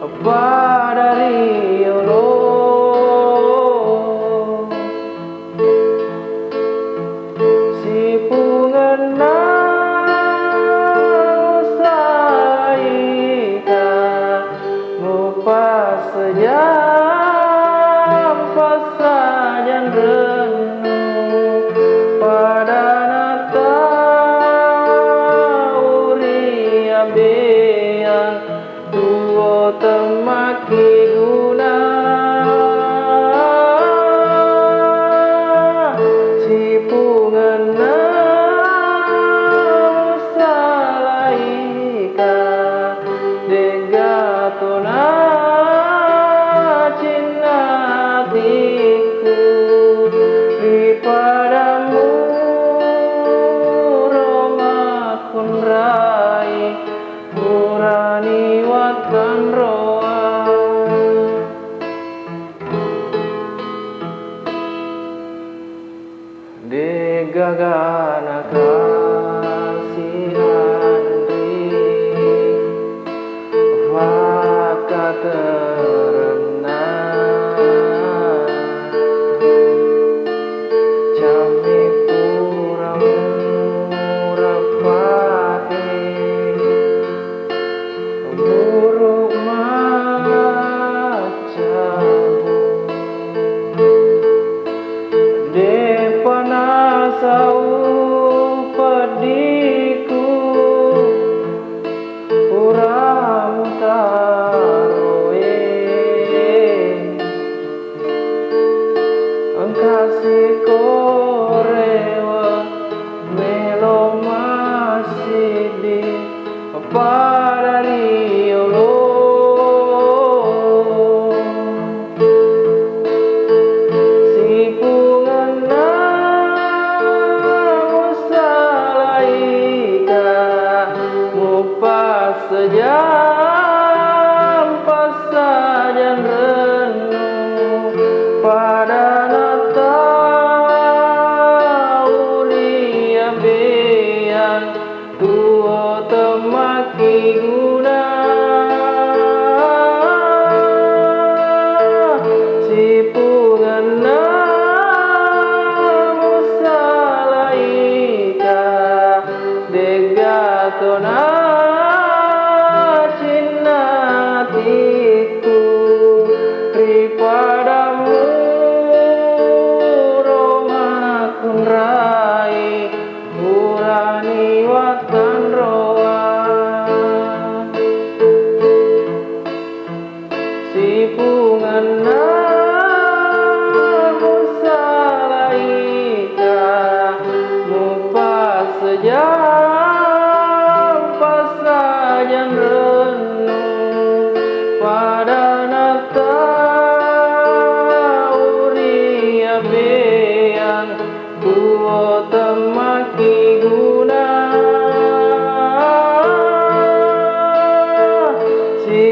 pada riolo si pungena usaika ngupas sejam pasajan renung pada nata uria beang duo temaki guna si pungena usalaika degatona cinatiku ripadamu romakun rai murani watan roa degagana kasihandri vaka terena cami puramu rapae buruk macamu depanasau pediku uramu taroe angkasi korewa melo masidi pada riolo si pungena usalaika ngupas sejam pasajan renung pada nata uria beang tuo temaki guna si pungena usalaika degatona cinatiku ripadamu romakun rai murani watan roa si pungena usalaika ngupas sejam pasajan renung pada nata uria beang duo temaki guna. Si